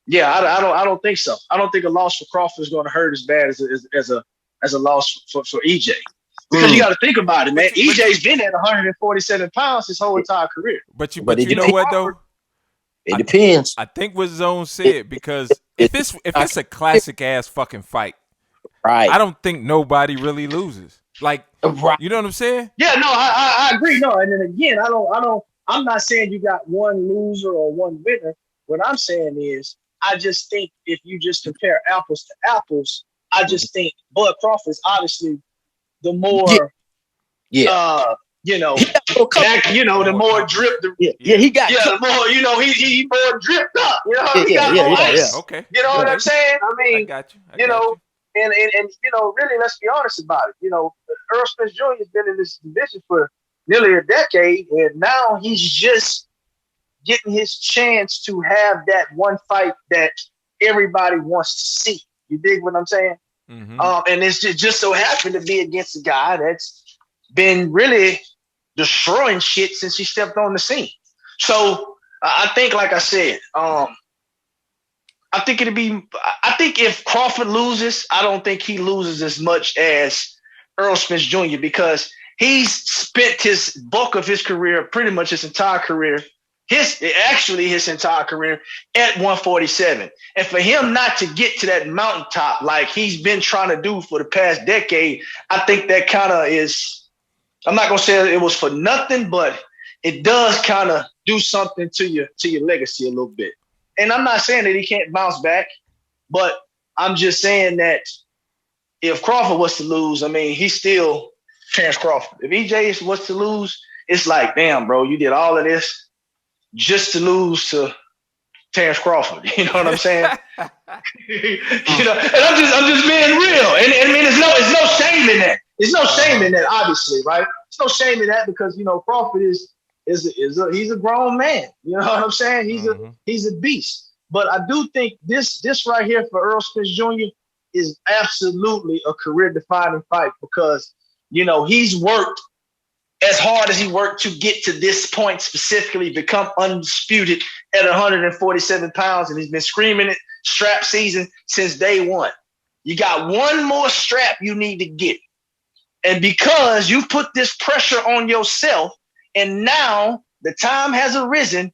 S3: Yeah, I don't think so. I don't think a loss for Crawford is going to hurt as bad as a loss for EJ. Because you got to think about it, man. EJ's been at 147 pounds his whole entire career.
S4: But you know what though?
S2: It depends.
S4: I think what Zone said, because if it's a classic ass fucking fight,
S2: right?
S4: I don't think nobody really loses. Like, you know what I'm saying?
S3: Yeah, no, I agree. No, and then again, I'm not saying you got one loser or one winner. What I'm saying is, I just think if you just compare apples to apples, I just think Bud Crawford's obviously the more, the more drip.
S2: He got.
S3: The more, he more dripped up.
S4: Okay.
S3: You know what I'm saying? I mean,
S4: I got you.
S3: And really, let's be honest about it. Errol Spence Jr. has been in this division for nearly a decade, and now he's just getting his chance to have that one fight that everybody wants to see. You dig what I'm saying?
S4: Mm-hmm.
S3: And it's just so happened to be against a guy that's been really destroying shit since he stepped on the scene. So I think, like I said, I think if Crawford loses, I don't think he loses as much as Errol Spence Jr. because he's spent his bulk of his career, pretty much his entire career, his entire career at 147. And for him not to get to that mountaintop like he's been trying to do for the past decade, I think that kind of is, I'm not going to say it was for nothing, but it does kind of do something to your legacy a little bit. And I'm not saying that he can't bounce back, but I'm just saying that if Crawford was to lose, I mean, he's still Terrence Crawford. If EJ was to lose, it's like, damn, bro, you did all of this just to lose to Terrence Crawford. You know what I'm saying? And I'm just being real. And I mean, there's no shame in that. There's no shame in that, obviously, right? There's no shame in that because, Crawford he's a grown man. You know what I'm saying? He's a beast. But I do think this right here for Errol Spence Jr. is absolutely a career-defining fight because, he's worked as hard as he worked to get to this point specifically, become undisputed at 147 pounds, and he's been screaming it strap season since day one. You got one more strap you need to get. And because you put this pressure on yourself, and now the time has arisen,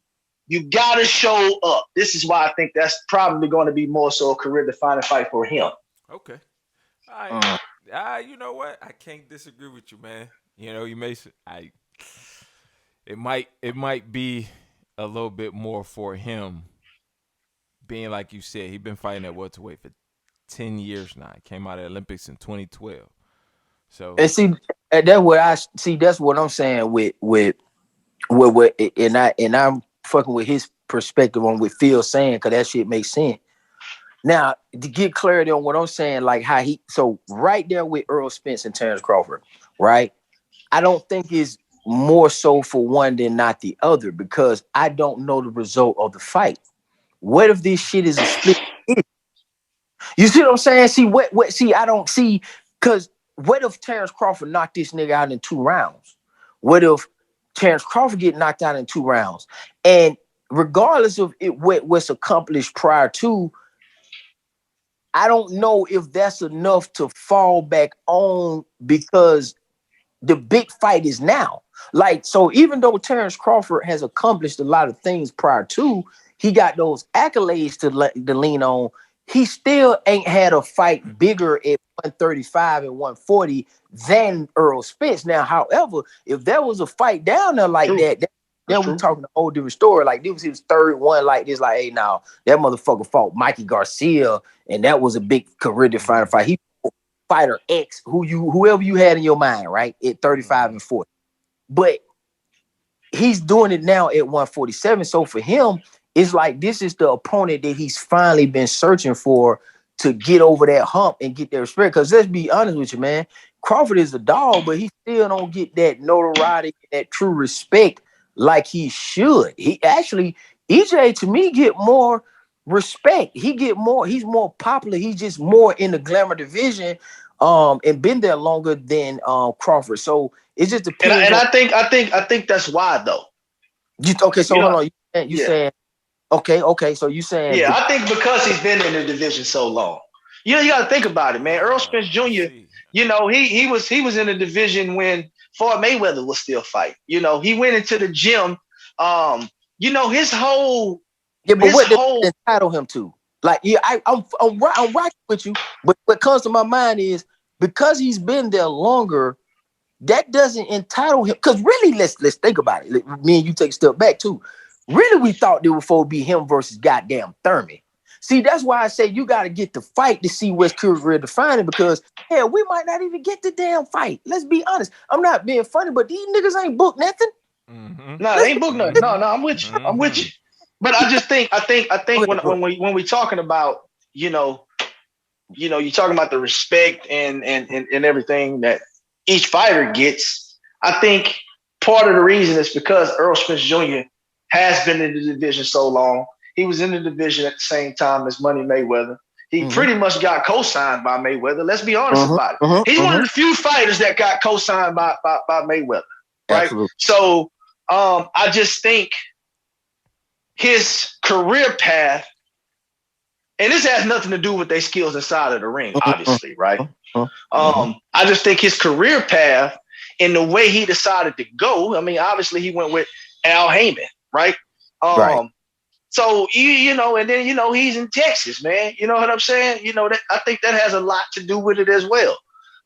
S3: you got to show up. This is why I think that's probably going to be more so a career-defining fight for him.
S4: Okay. You know what? I can't disagree with you, man. You may say it might be a little bit more for him, being like you said, he's been fighting at welterweight for 10 years now. He came out of the Olympics in 2012. So
S2: and see, that's what I'm saying with and I'm fucking with his perspective on what Phil's saying because that shit makes sense. Now, to get clarity on what I'm saying, like how so right there with Errol Spence and Terrence Crawford, right? I don't think it's more so for one than not the other because I don't know the result of the fight. What if this shit is a split? You see what I'm saying? See, I don't see, because what if Terrence Crawford knocked this nigga out in 2 rounds? What if Terrence Crawford get knocked out in 2 rounds? And regardless of what's accomplished prior to, I don't know if that's enough to fall back on because the big fight is now. Like, so even though Terrence Crawford has accomplished a lot of things prior to, he got those accolades to lean on, he still ain't had a fight bigger at 135 and 140 than Errol Spence. Now, however, if there was a fight down there like that, then we're talking a whole different story. Like, this was his third one like this. Like, hey, now, that motherfucker fought Mikey Garcia, and that was a big career-defining fight. He fought Fighter X, whoever you had in your mind, right, at 35 and 40. But he's doing it now at 147. So for him, it's like this is the opponent that he's finally been searching for to get over that hump and get that respect. Because let's be honest with you, man, Crawford is a dog, but he still don't get that notoriety, that true respect like he should. He actually, EJ to me get more respect. He's more popular. He's just more in the glamour division, and been there longer than Crawford. So it just depends.
S3: And I think that's why though.
S2: Okay, so hold on. You saying okay. So you saying
S3: I think because he's been in the division so long. You got to think about it, man. Errol Spence Jr. He was in the division when Floyd Mayweather was still fighting. He went into the gym. His whole
S2: what does it entitle him to? Like, I'm rocking with you, but what comes to my mind is because he's been there longer, that doesn't entitle him. Because really, let's think about it. Me and you take a step back too. Really, we thought there would be him versus goddamn Thurman. See, that's why I say you got to get the fight to see what's career defining, because hell, we might not even get the damn fight. Let's be honest. I'm not being funny, but these niggas ain't booked nothing.
S3: Mm-hmm. No, they ain't booked nothing. No, I'm with you. I'm with you. But I just think when we talking about, you're talking about the respect and everything that each fighter gets. I think part of the reason is because Errol Spence Jr. has been in the division so long. He was in the division at the same time as Money Mayweather. He pretty much got co-signed by Mayweather. Let's be honest about it. He's one of the few fighters that got co-signed by Mayweather. Right. Absolutely. So I just think his career path, and this has nothing to do with their skills inside of the ring, obviously, right? I just think his career path and the way he decided to go, I mean, obviously he went with Al Heyman, right? Right. So, and then, he's in Texas, man. You know what I'm saying? That I think that has a lot to do with it as well.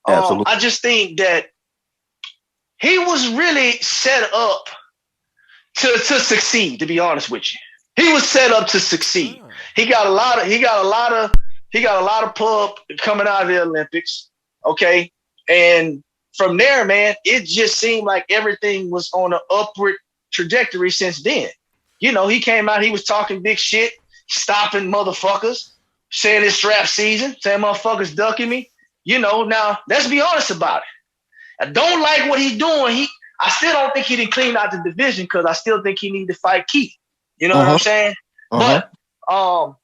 S3: Absolutely. I just think that he was really set up to succeed, to be honest with you. He was set up to succeed. He got a lot of pub coming out of the Olympics. Okay. And from there, man, it just seemed like everything was on an upward trajectory since then. He came out, he was talking big shit, stopping motherfuckers, saying it's strap season, saying motherfuckers ducking me. Now let's be honest about it. I don't like what he's doing. I still don't think he didn't clean out the division because I still think he need to fight Keith. You know what I'm saying? But now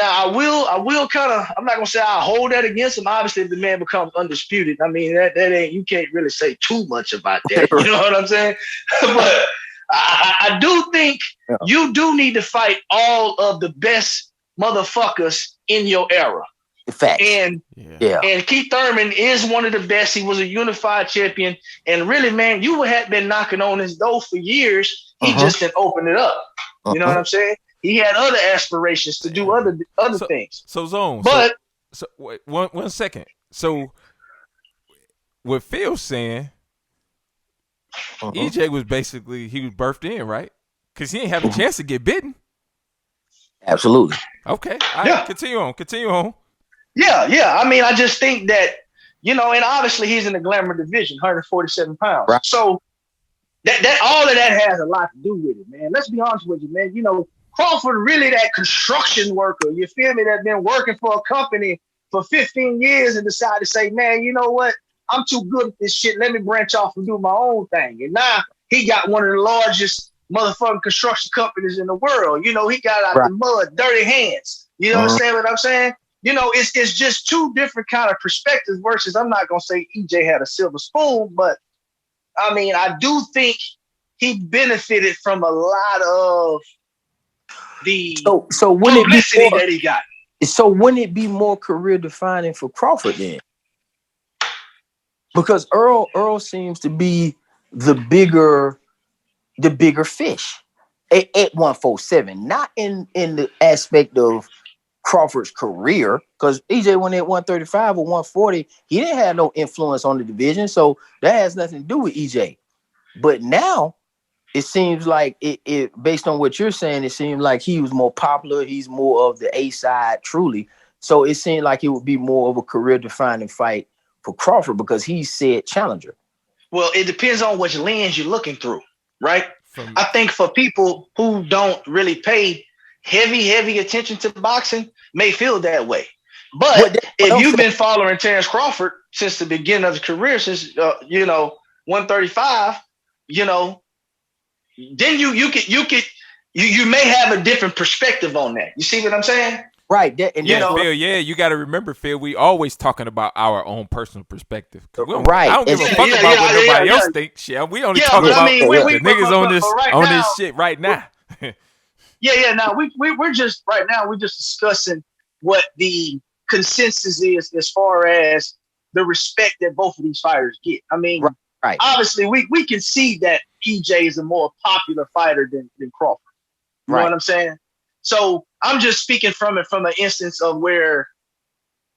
S3: I will kind of, I'm not gonna say I'll hold that against him. Obviously, if the man becomes undisputed, I mean that ain't, you can't really say too much about that. You know what I'm saying? But I do think you do need to fight all of the best motherfuckers in your era.
S2: Facts.
S3: And Keith Thurman is one of the best. He was a unified champion. And really, man, you had been knocking on his door for years. He just didn't open it up. You know what I'm saying? He had other aspirations to do other things.
S4: So Zone.
S3: But
S4: so wait, one second. So what Phil's saying, EJ was basically, he was birthed in, right? Because he didn't have a chance to get bitten.
S2: Absolutely.
S4: Okay. All right, Continue on.
S3: Yeah. I mean, I just think that, and obviously he's in the glamour division, 147 pounds. Right. So that all of that has a lot to do with it, man. Let's be honest with you, man. Crawford really that construction worker, you feel me, that been working for a company for 15 years and decided to say, man, you know what? I'm too good at this shit. Let me branch off and do my own thing. And now he got one of the largest motherfucking construction companies in the world. You know, he got out the mud, dirty hands. You understand what I'm saying? You know, it's just two different kind of perspectives versus I'm not going to say EJ had a silver spoon, but I mean, I do think he benefited from a lot of the publicity that he got.
S2: So wouldn't it be more career defining for Crawford then? Because Earl seems to be the bigger fish at 147, not in the aspect of Crawford's career, because EJ went at 135 or 140, he didn't have no influence on the division, so that has nothing to do with EJ. But now it seems like it based on what you're saying, it seems like he was more popular. He's more of the A side, truly. So it seemed like it would be more of a career defining fight for Crawford because he said challenger.
S3: Well, it depends on which lens you're looking through, right? I think for people who don't really pay heavy attention to boxing may feel that way. But if you've been following Terrence Crawford since the beginning of his career, since 135, then you may have a different perspective on that. You see what I'm saying?
S2: Right.
S4: Phil, you got to remember, Phil, we always talking about our own personal perspective. I don't give a fuck about what nobody else thinks. Yeah, we only talk about the niggas on this shit right now.
S3: Now we're just right now we're just discussing what the consensus is as far as the respect that both of these fighters get. I mean, obviously we can see that EJ is a more popular fighter than Crawford. You know what I'm saying? So I'm just speaking from an instance of where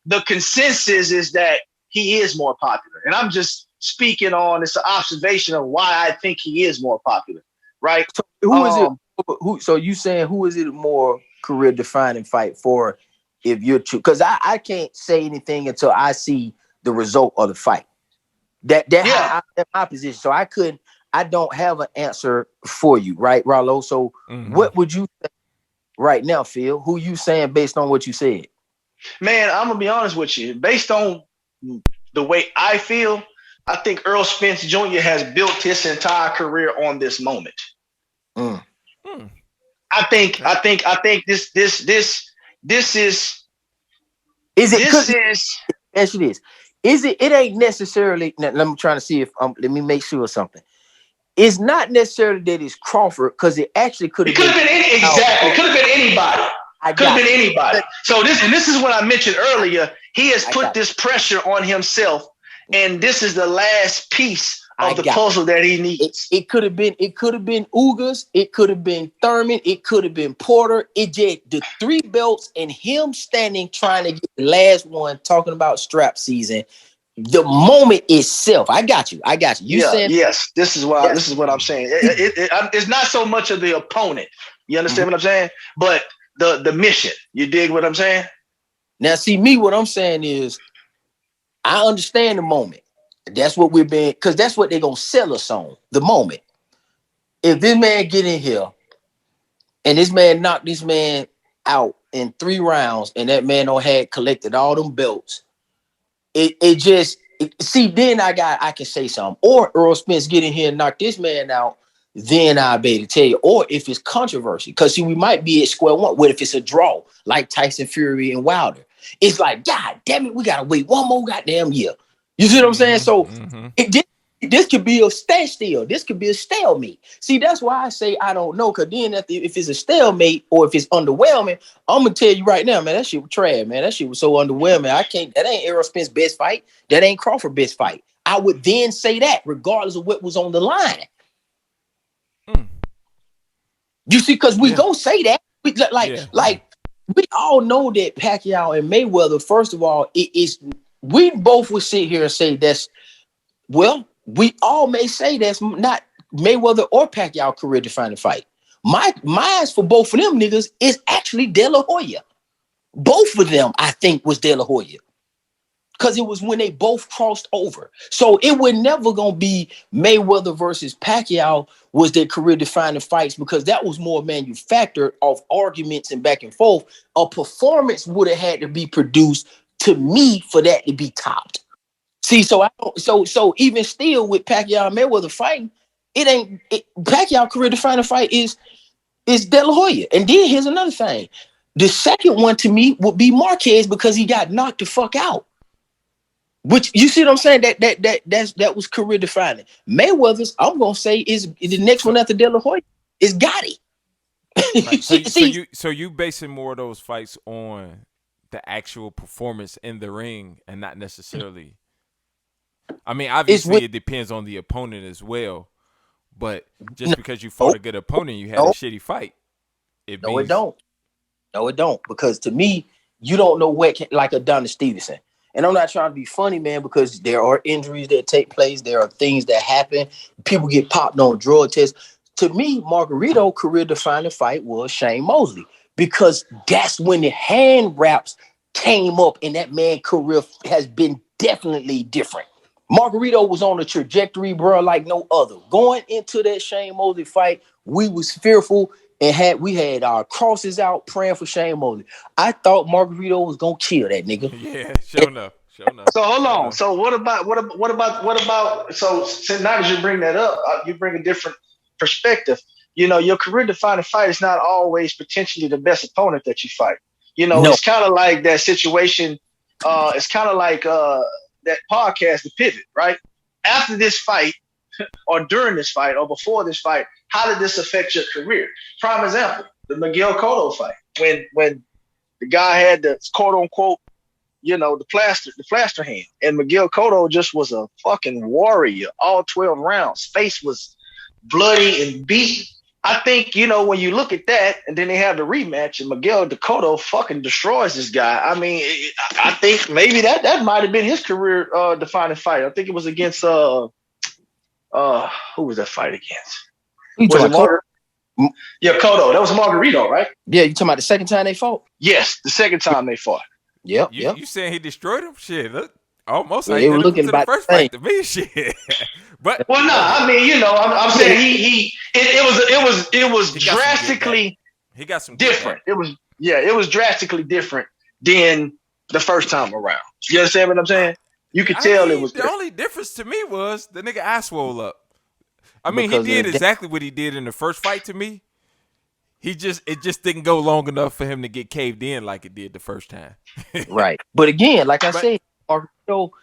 S3: the consensus is that he is more popular. And I'm just speaking on it's an observation of why I think he is more popular. Right.
S2: So who is it? So you saying who is it more career defining fight for if you're true? Because I can't say anything until I see the result of the fight. That's my position. So I don't have an answer for you, right, Rollo? So what would you say right now, Phil? Who you saying based on what you said?
S3: Man, I'm gonna be honest with you. Based on the way I feel, I think Earl Spence Jr. has built his entire career on this moment. I think this is.
S2: Is it? Yes, it is. Is it? It ain't necessarily. Now, let me try to see if let me make sure of something. It's not necessarily that it's Crawford because it actually could have been.
S3: Exactly. It could have been anybody. Could have been anybody. So this is what I mentioned earlier. He has put this pressure on himself, and this is the last piece of the puzzle that he needs.
S2: It could have been Ugas, it could have been Thurman, it could have been Porter. It just the 3 belts and him standing trying to get the last one, talking about strap season. The moment itself, I got you. You said
S3: yes. This is what I'm saying. It's not so much of the opponent. You understand what I'm saying? But the mission. You dig what I'm saying?
S2: Now, see me. What I'm saying is, I understand the moment. That's what we've been, because that's what they're gonna sell us on. The moment. If this man get in here, and this man knocked this man out in 3 rounds, and that man had collected all them belts. Then I can say something. Or Earl Spence get in here and knock this man out, then I'll be able to tell you. Or if it's controversy, because we might be at square one. What if it's a draw, like Tyson Fury and Wilder? It's like, God damn it, we gotta wait one more goddamn year. You see what I'm saying? So this could be a standstill. This could be a stalemate. See, that's why I say I don't know. Because then if it's a stalemate or if it's underwhelming, I'm going to tell you right now, man, that shit was trash, man. That shit was so underwhelming. That ain't Errol Spence's best fight. That ain't Crawford's best fight. I would then say that regardless of what was on the line. You see, because we go say that. We all know that Pacquiao and Mayweather, first of all, we both would sit here and say we all may say that's not Mayweather or Pacquiao career defining fight. My eyes for both of them niggas is actually De La Hoya. Both of them, I think, was De La Hoya. because it was when they both crossed over. So it was never going to be Mayweather versus Pacquiao was their career-defining fights, because that was more manufactured off arguments and back and forth. A performance would have had to be produced, to me, for that to be topped. See, so even still with Pacquiao and Mayweather fighting, Pacquiao career-defining fight is De La Hoya. And then here's another thing. The second one to me would be Marquez, because he got knocked the fuck out. Which, you see what I'm saying? That was career defining. Mayweather's, I'm gonna say, is the next one after De La Hoya is Gotti.
S4: Right. So you basing more of those fights on the actual performance in the ring and not necessarily. I mean, obviously it depends on the opponent as well, but just because you fought a good opponent, you had a shitty fight. It don't.
S2: No, it don't. Because to me, you don't know like Adonis Stevenson. And I'm not trying to be funny, man, because there are injuries that take place. There are things that happen. People get popped on drug tests. To me, Margarito career-defining fight was Shane Mosley, because that's when the hand wraps came up, and that man's career has been definitely different. Margarito was on a trajectory, bro, like no other. Going into that Shane Mosley fight, we was fearful and we had our crosses out praying for Shane Mosley. I thought Margarito was gonna kill that nigga.
S4: Yeah, sure enough.
S3: So hold on. So what about? So now that you bring that up, you bring a different perspective. You know, your career-defining fight is not always potentially the best opponent that you fight. You know, It's kind of like that situation. It's kind of like that podcast, The Pivot, right? After this fight, or during this fight, or before this fight, how did this affect your career? Prime example, the Miguel Cotto fight, when the guy had the quote unquote, you know, the plaster hand, and Miguel Cotto just was a fucking warrior all 12 rounds. Face was bloody and beat. I think, you know, when you look at that, and then they have the rematch, and Miguel Cotto fucking destroys this guy. I mean, I think maybe that might have been his career defining fight. I think it was against who was that fight against? Was it Cotto? Yeah, Cotto. That was Margarito, right?
S2: Yeah, you talking about the second time they fought?
S3: Yes, the second time they fought.
S2: Yep.
S4: You saying he destroyed him? Shit, look, almost
S2: like
S4: that
S2: looking
S4: to the first fight to me. Shit, but
S3: I mean, you know, I'm saying it was drastically
S4: he got some
S3: different. It was drastically different than the first time around. You understand what I'm saying? You could tell it was
S4: the only difference to me was the nigga eye swole up. I mean, he did exactly what he did in the first fight to me. It just didn't go long enough for him to get caved in like it did the first time.
S2: Right. But again, like I said,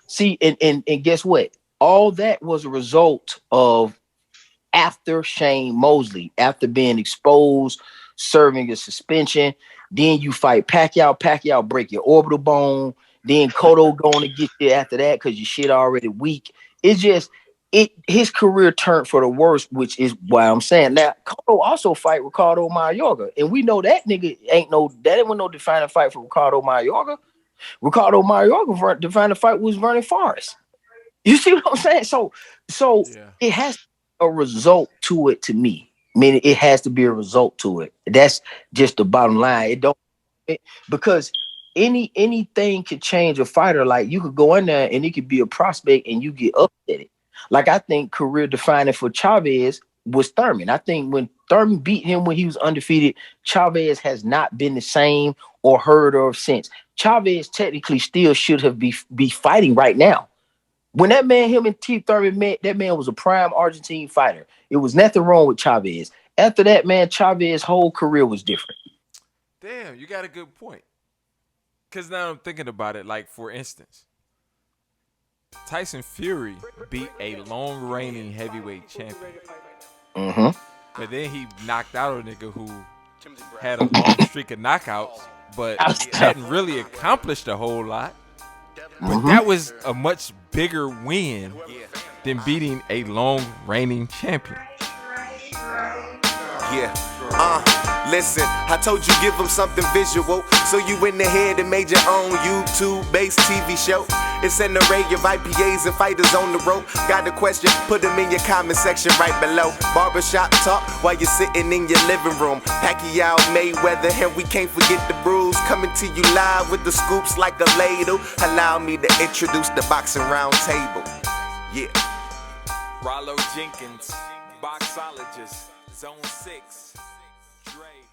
S2: see, and guess what? All that was a result of after Shane Mosley, after being exposed, serving a suspension. Then you fight Pacquiao break your orbital bone. Then Cotto going to get you after that because your shit already weak. It's just his career turned for the worse, which is why I'm saying now Cotto also fight Ricardo Mayorga, and we know that nigga ain't no defining fight for Ricardo Mayorga. Ricardo Mayorga defining fight was Vernon Forrest. You see what I'm saying? So It has a result to it to me. I mean, it has to be a result to it. That's just the bottom line. Because anything could change a fighter. Like you could go in there and it could be a prospect and you get upset. Like I think career defining for Chavez was Thurman. I think when Thurman beat him when he was undefeated, Chavez has not been the same or heard of since. Chavez technically still should have be fighting right now. When him and T. Thurman met, that man was a prime Argentine fighter. It was nothing wrong with Chavez. After that, man, Chavez's whole career was different.
S4: Damn, you got a good point. Because now I'm thinking about it, like, for instance, Tyson Fury beat a long-reigning heavyweight champion.
S2: Mm-hmm.
S4: But then he knocked out a nigga who had a long streak of knockouts, but hadn't really accomplished a whole lot. But that was a much bigger win than beating a long-reigning champion.
S1: Listen, I told you give them something visual, so you went ahead and made your own YouTube-based TV show. It's an array of IPAs and fighters on the rope. Got a question? Put them in your comment section right below. Barbershop talk while you're sitting in your living room. Pacquiao, Mayweather, and we can't forget the brews. Coming to you live with the scoops like a ladle. Allow me to introduce the boxing round table. Yeah.
S4: Rollo Jenkins, boxologist, Zone 6, Dre.